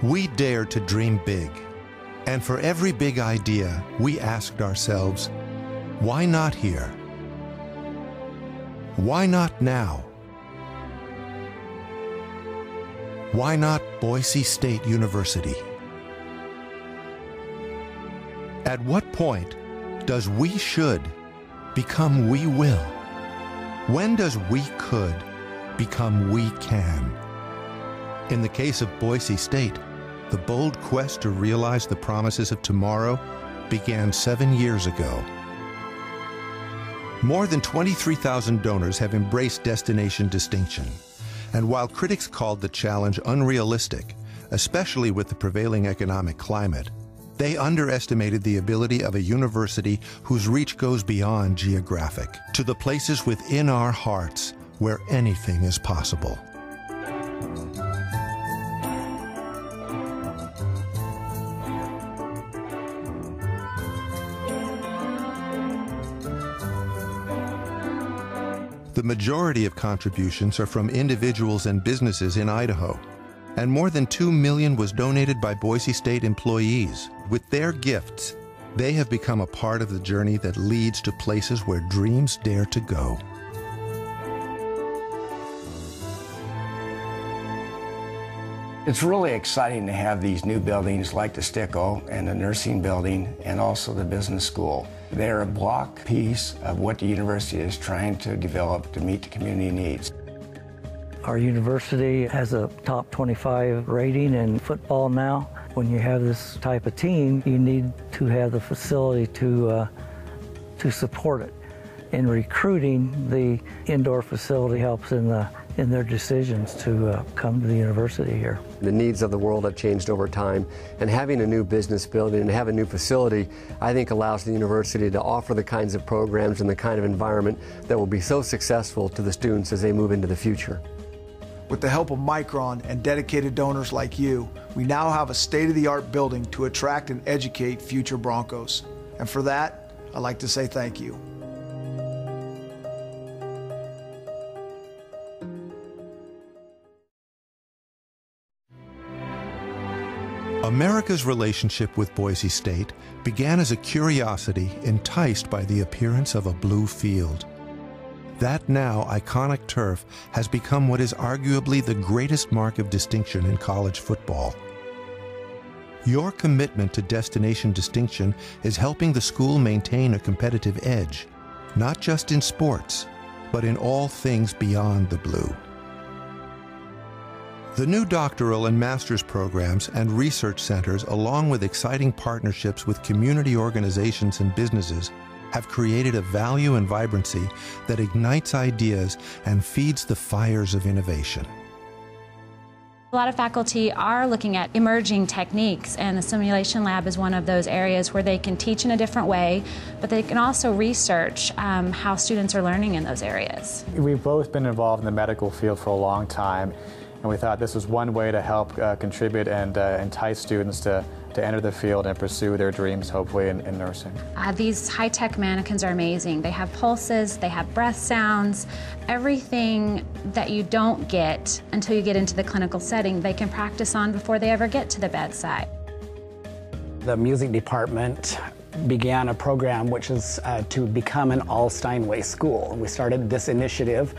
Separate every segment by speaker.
Speaker 1: We dared to dream big. And for every big idea, we asked ourselves, why not here? Why not now? Why not Boise State University? At what point does we should become we will? When does we could become we can? In the case of Boise State, the bold quest to realize the promises of tomorrow began 7 years ago. More than 23,000 donors have embraced destination distinction. And while critics called the challenge unrealistic, especially with the prevailing economic climate, they underestimated the ability of a university whose reach goes beyond geographic to the places within our hearts where anything is possible. The majority of contributions are from individuals and businesses in Idaho, and more than $2 million was donated by Boise State employees. With their gifts, they have become a part of the journey that leads to places where dreams dare to go.
Speaker 2: It's really exciting to have these new buildings like the Sticko and the nursing building and also the business school. They're a block piece of what the university is trying to develop to meet the community needs.
Speaker 3: Our university has a top 25 rating in football now. When you have this type of team, you need to have the facility to support it. In recruiting, the indoor facility helps in their decisions to come to the university here.
Speaker 4: The needs of the world have changed over time, and having a new business building and have a new facility, I think allows the university to offer the kinds of programs and the kind of environment that will be so successful to the students as they move into the future.
Speaker 5: With the help of Micron and dedicated donors like you, we now have a state-of-the-art building to attract and educate future Broncos. And for that, I'd like to say thank you.
Speaker 1: America's relationship with Boise State began as a curiosity enticed by the appearance of a blue field. That now iconic turf has become what is arguably the greatest mark of distinction in college football. Your commitment to destination distinction is helping the school maintain a competitive edge, not just in sports, but in all things beyond the blue. The new doctoral and master's programs and research centers, along with exciting partnerships with community organizations and businesses, have created a value and vibrancy that ignites ideas and feeds the fires of innovation.
Speaker 6: A lot of faculty are looking at emerging techniques, and the simulation lab is one of those areas where they can teach in a different way, but they can also research how students are learning in those areas.
Speaker 7: We've both been involved in the medical field for a long time, and we thought this was one way to help contribute and entice students to enter the field and pursue their dreams, hopefully, in nursing.
Speaker 6: These high-tech mannequins are amazing. They have pulses, they have breath sounds, everything that you don't get until you get into the clinical setting, they can practice on before they ever get to the bedside.
Speaker 8: The music department began a program which is to become an all-Steinway school. We started this initiative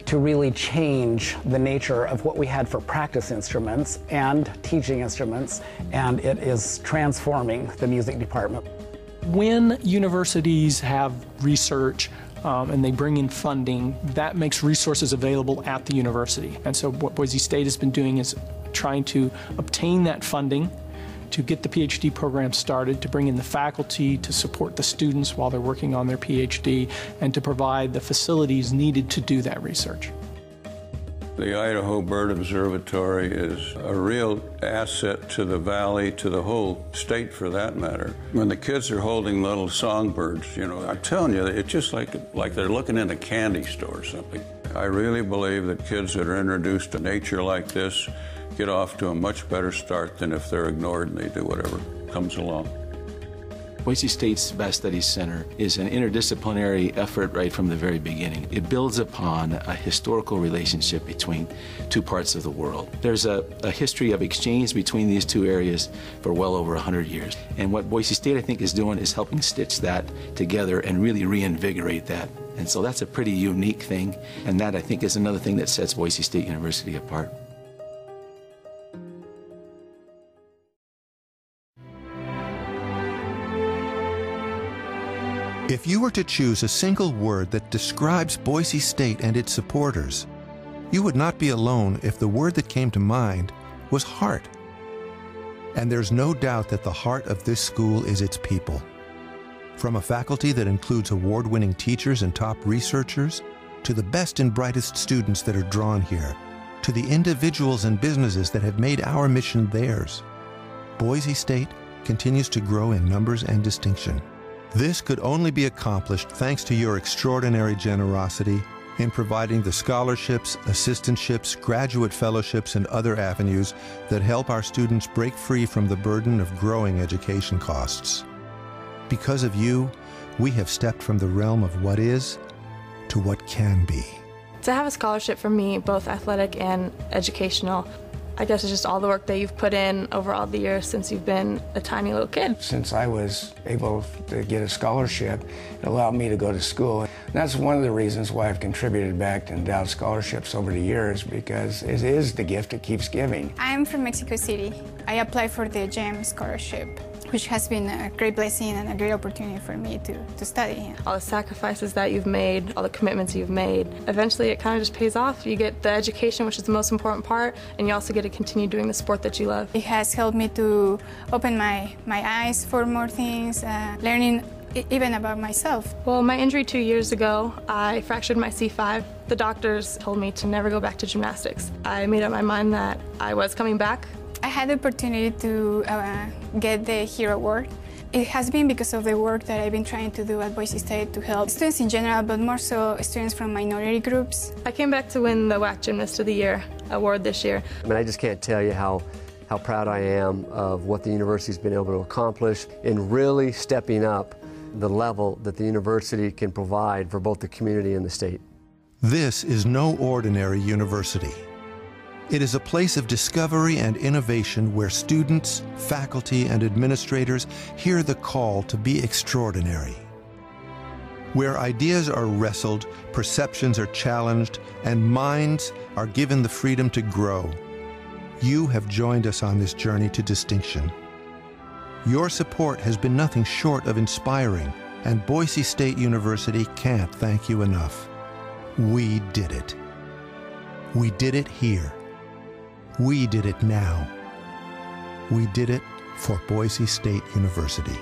Speaker 8: to really change the nature of what we had for practice instruments and teaching instruments, and it is transforming the music department.
Speaker 9: When universities have research and they bring in funding, that makes resources available at the university. And so what Boise State has been doing is trying to obtain that funding to get the PhD program started, to bring in the faculty, to support the students while they're working on their PhD, and to provide the facilities needed to do that research.
Speaker 10: The Idaho Bird Observatory is a real asset to the valley, to the whole state for that matter. When the kids are holding little songbirds, you know, I'm telling you, it's just like they're looking in a candy store or something. I really believe that kids that are introduced to nature like this get off to a much better start than if they're ignored and they do whatever comes along.
Speaker 11: Boise State's Vast Studies Center is an interdisciplinary effort right from the very beginning. It builds upon a historical relationship between two parts of the world. There's a history of exchange between these two areas for well over 100 years. And what Boise State, I think, is doing is helping stitch that together and really reinvigorate that. And so that's a pretty unique thing, and that, I think, is another thing that sets Boise State University apart.
Speaker 1: If you were to choose a single word that describes Boise State and its supporters, you would not be alone if the word that came to mind was heart. And there's no doubt that the heart of this school is its people. From a faculty that includes award-winning teachers and top researchers, to the best and brightest students that are drawn here, to the individuals and businesses that have made our mission theirs, Boise State continues to grow in numbers and distinction. This could only be accomplished thanks to your extraordinary generosity in providing the scholarships, assistantships, graduate fellowships, and other avenues that help our students break free from the burden of growing education costs. Because of you, we have stepped from the realm of what is to what can be.
Speaker 12: To have a scholarship for me, both athletic and educational, I guess it's just all the work that you've put in over all the years since you've been a tiny little kid.
Speaker 2: Since I was able to get a scholarship, it allowed me to go to school. And that's one of the reasons why I've contributed back to endowed scholarships over the years, because it is the gift that keeps giving.
Speaker 13: I'm from Mexico City. I applied for the GEM scholarship, which has been a great blessing and a great opportunity for me to study.
Speaker 12: All the sacrifices that you've made, all the commitments you've made, eventually it kind of just pays off. You get the education, which is the most important part, and you also get to continue doing the sport that you love.
Speaker 13: It has helped me to open my eyes for more things, learning even about myself.
Speaker 12: Well, my injury 2 years ago, I fractured my C5. The doctors told me to never go back to gymnastics. I made up my mind that I was coming back.
Speaker 13: I had the opportunity to get the Hero Award. It has been because of the work that I've been trying to do at Boise State to help students in general, but more so students from minority groups.
Speaker 12: I came back to win the WAC Gymnast of the Year award this year.
Speaker 4: I mean, I just can't tell you how proud I am of what the university's been able to accomplish in really stepping up the level that the university can provide for both the community and the state.
Speaker 1: This is no ordinary university. It is a place of discovery and innovation where students, faculty, and administrators hear the call to be extraordinary. Where ideas are wrestled, perceptions are challenged, and minds are given the freedom to grow. You have joined us on this journey to distinction. Your support has been nothing short of inspiring, and Boise State University can't thank you enough. We did it. We did it here. We did it now. We did it for Boise State University.